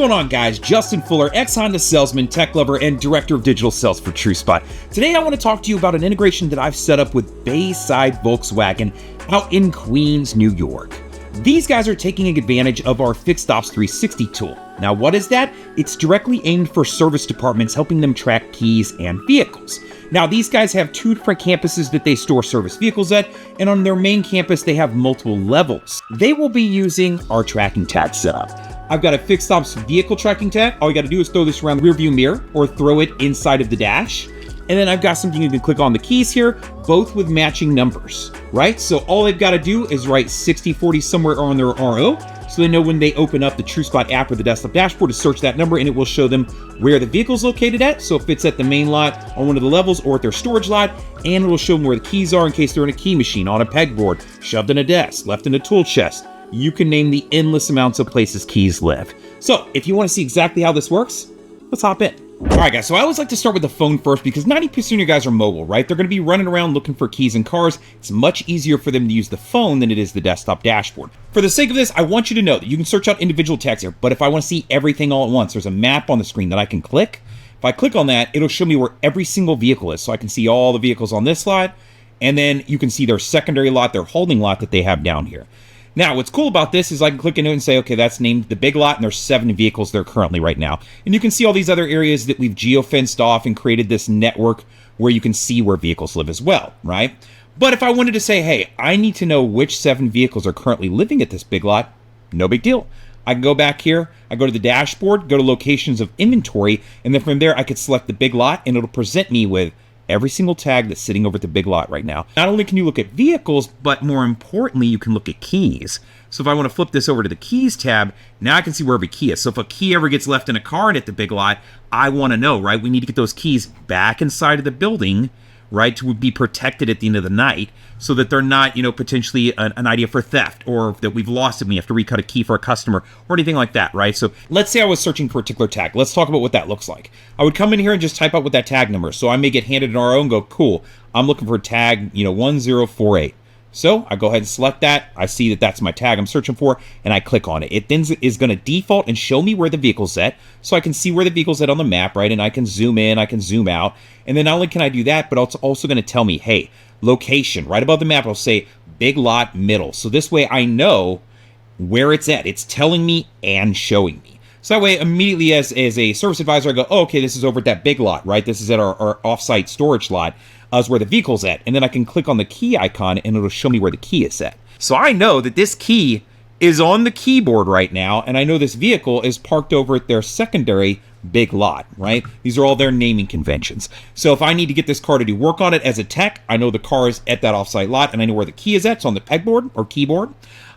going on, guys? Justin Fuller, ex-Honda salesman, tech lover, and director of digital sales for TrueSpot. Today, I want to talk to you about an integration that I've set up with Bayside Volkswagen out in Queens, New York. These guys are taking advantage of our Fixed Ops 360 tool. Now, what is that? It's directly aimed for service departments, helping them track keys and vehicles. Now, these guys have two different campuses that they store service vehicles at, and on their main campus, they have multiple levels. They will be using our tracking tag setup. I've got a Fixed Ops vehicle tracking tag. All you gotta do is throw this around the rear view mirror or throw it inside of the dash. And then I've got something you can click on the keys here, both with matching numbers, right? So all they've gotta do is write 6040 somewhere on their RO, so they know when they open up the TrueSpot app or the desktop dashboard to search that number, and it will show them where the vehicle's located at. So if it's at the main lot, on one of the levels, or at their storage lot, and it will show them where the keys are in case they're in a key machine, on a pegboard, shoved in a desk, left in a tool chest. You can name the endless amounts of places keys live. So if you want to see exactly how this works, let's hop in. All right, guys, so I always like to start with the phone first because 90% of you guys are mobile, right? They're going to be running around looking for keys in cars. It's much easier for them to use the phone than it is the desktop dashboard. For the sake of this, I want you to know that you can search out individual tags here, but if I want to see everything all at once, there's a map on the screen that I can click. If I click on that, it'll show me where every single vehicle is, so I can see all the vehicles on this lot, and then you can see their secondary lot, their holding lot that they have down here. Now, what's cool about this is I can click into it and say, okay, that's named the big lot, and there's 7 vehicles there currently right now. And you can see all these other areas that we've geo-fenced off and created this network where you can see where vehicles live as well, right? But if I wanted to say, hey, I need to know which 7 vehicles are currently living at this big lot, no big deal. I can go back here, I go to the dashboard, go to locations of inventory, and then from there I could select the big lot, and it'll present me with every single tag that's sitting over at the big lot right now. Not only can you look at vehicles, but more importantly, you can look at keys. So if I want to flip this over to the keys tab, now I can see where every key is. So if a key ever gets left in a car and at the big lot, I want to know, right? We need to get those keys back inside of the building, right, to be protected at the end of the night so that they're not, potentially an idea for theft or that we've lost it and we have to recut a key for a customer or anything like that, right? So let's say I was searching for a particular tag. Let's talk about what that looks like. I would come in here and just type out what that tag number is. So I may get handed an RO and go, cool, I'm looking for tag, 1048. So I go ahead and select that. I see that that's my tag I'm searching for, and I click on it. It then is going to default and show me where the vehicle's at, so I can see where the vehicle's at on the map, right? And I can zoom in, I can zoom out. And then not only can I do that, but it's also going to tell me, hey, location. Right above the map, it'll say big lot middle. So this way I know where it's at. It's telling me and showing me. So that way, immediately as a service advisor, I go, oh, okay, this is over at that big lot, right? This is at our offsite storage lot. Is where the vehicle's at. And then I can click on the key icon and it'll show me where the key is at. So I know that this key is on the keyboard right now, and I know this vehicle is parked over at their secondary big lot, right? These are all their naming conventions. So if I need to get this car to do work on it as a tech, I know the car is at that offsite lot and I know where the key is at. It's on the pegboard or keyboard.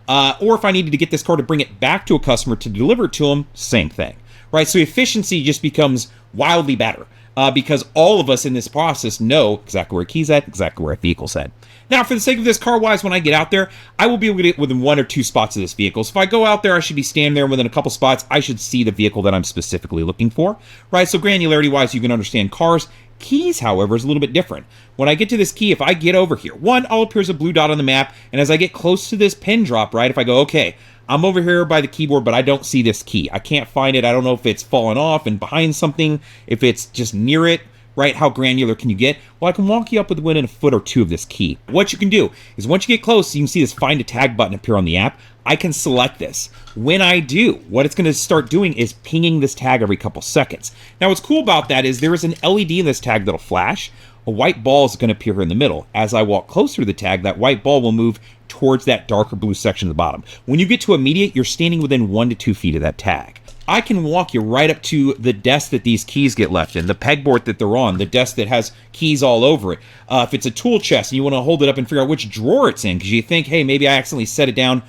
Or if I needed to get this car to bring it back to a customer to deliver it to them, same thing, right? So efficiency just becomes wildly better. Because all of us in this process know exactly where a key's at, exactly where a vehicle's at. Now, for the sake of this car-wise, when I get out there, I will be able to get within 1 or 2 spots of this vehicle. So if I go out there, I should be standing there within a couple spots. I should see the vehicle that I'm specifically looking for, right? So granularity-wise, you can understand cars. Keys, however, is a little bit different. When I get to this key, if I get over here, all appears a blue dot on the map, and as I get close to this pin drop, right, if I go, okay, I'm over here by the keyboard, but I don't see this key. I can't find it. I don't know if it's fallen off and behind something, if it's just near it, right? How granular can you get? Well, I can walk you up within a foot or 2 of this key. What you can do is once you get close, you can see this Find a Tag button appear on the app. I can select this. When I do, what it's going to start doing is pinging this tag every couple seconds. Now, what's cool about that is there is an LED in this tag that'll flash. A white ball is going to appear here in the middle. As I walk closer to the tag, that white ball will move towards that darker blue section at the bottom. When you get to immediate, you're standing within 1 to 2 feet of that tag. I can walk you right up to the desk that these keys get left in, the pegboard that they're on, the desk that has keys all over it. If it's a tool chest and you want to hold it up and figure out which drawer it's in, because you think, hey, maybe I accidentally set it down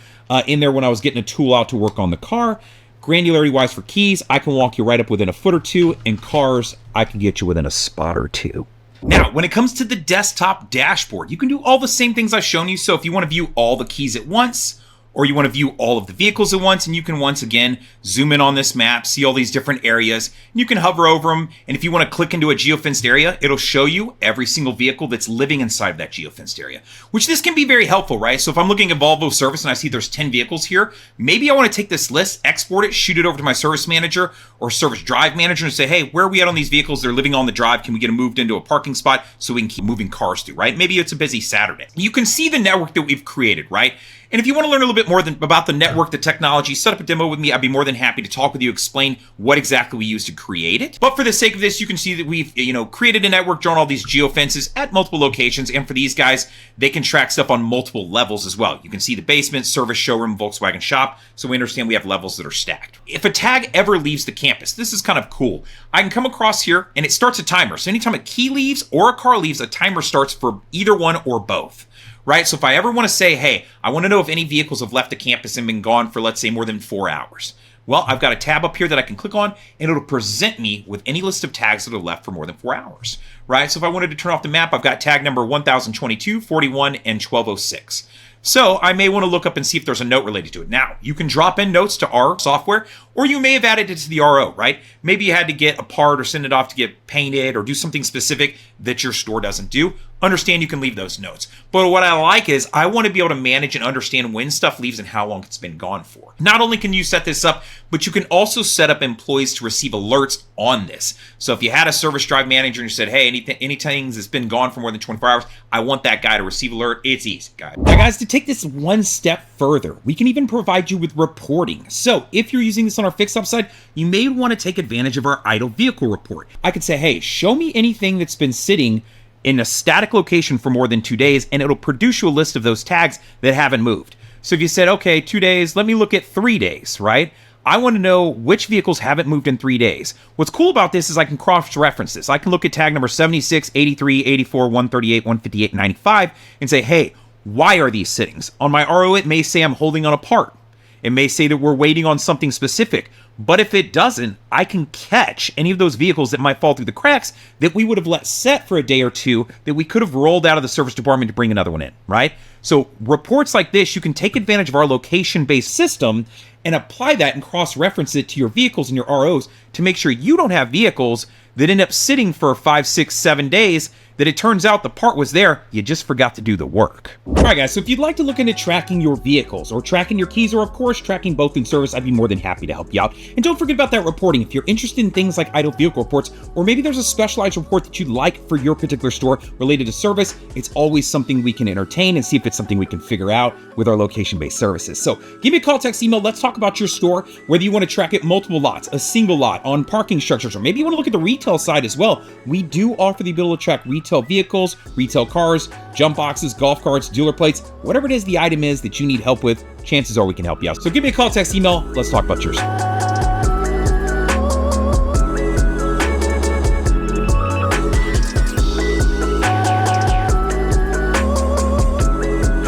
in there when I was getting a tool out to work on the car. Granularity-wise for keys, I can walk you right up within a foot or 2. In cars, I can get you within a spot or 2. Now, when it comes to the desktop dashboard, you can do all the same things I've shown you. So if you want to view all the keys at once, or you want to view all of the vehicles at once, and you can once again zoom in on this map, see all these different areas, and you can hover over them, and if you want to click into a geofenced area, it'll show you every single vehicle that's living inside of that geofenced area, which this can be very helpful, right? So if I'm looking at Volvo service and I see there's 10 vehicles here, maybe I want to take this list, export it, shoot it over to my service manager or service drive manager and say, hey, where are we at on these vehicles? They're living on the drive. Can we get them moved into a parking spot so we can keep moving cars through, right? Maybe it's a busy Saturday. You can see the network that we've created, right? And if you want to learn a little bit more about the network, the technology, set up a demo with me. I'd be more than happy to talk with you, explain what exactly we use to create it. But for the sake of this, you can see that we've, created a network, drawn all these geofences at multiple locations. And for these guys, they can track stuff on multiple levels as well. You can see the basement, service, showroom, Volkswagen shop. So we understand we have levels that are stacked. If a tag ever leaves the campus, this is kind of cool. I can come across here and it starts a timer. So anytime a key leaves or a car leaves, a timer starts for either one or both. Right? So if I ever want to say, hey, I want to know if any vehicles have left the campus and been gone for, let's say, more than 4 hours. Well, I've got a tab up here that I can click on, and it'll present me with any list of tags that are left for more than 4 hours. Right? So if I wanted to turn off the map, I've got tag number 1022, 41, and 1206. So I may want to look up and see if there's a note related to it. Now, you can drop in notes to our software, or you may have added it to the RO, right? Maybe you had to get a part or send it off to get painted or do something specific that your store doesn't do. Understand you can leave those notes. But what I like is I want to be able to manage and understand when stuff leaves and how long it's been gone for. Not only can you set this up, but you can also set up employees to receive alerts on this. So if you had a service drive manager and you said, hey, anything that's been gone for more than 24 hours, I want that guy to receive alert. It's easy, guys. Now, guys, to take this one step further, we can even provide you with reporting. So if you're using this on our fixed op side, you may want to take advantage of our idle vehicle report. I could say, hey, show me anything that's been sitting in a static location for more than 2 days, and it'll produce you a list of those tags that haven't moved. So if you said, okay, 2 days, let me look at 3 days, right? I want to know which vehicles haven't moved in 3 days. What's cool about this is I can cross-reference this. I can look at tag number 76, 83, 84, 138, 158, 95, and say, hey, why are these sittings? On my RO, it may say I'm holding on a part. It may say that we're waiting on something specific. But if it doesn't, I can catch any of those vehicles that might fall through the cracks that we would have let set for a day or two that we could have rolled out of the service department to bring another one in, right? So reports like this, you can take advantage of our location-based system and apply that and cross-reference it to your vehicles and your ROs to make sure you don't have vehicles that end up sitting for 5, 6, 7 days that it turns out the part was there, you just forgot to do the work. All right, guys, so if you'd like to look into tracking your vehicles or tracking your keys or, of course, tracking both in service, I'd be more than happy to help you out. And don't forget about that reporting. If you're interested in things like idle vehicle reports, or maybe there's a specialized report that you'd like for your particular store related to service, it's always something we can entertain and see if it's something we can figure out with our location-based services. So give me a call, text, email. Let's talk about your store, whether you want to track it multiple lots, a single lot, on parking structures, or maybe you want to look at the retail side as well. We do offer the ability to track retail vehicles, retail cars, jump boxes, golf carts, dealer plates, whatever it is the item is that you need help with, chances are we can help you out. So give me a call, text, email. Let's talk about yours.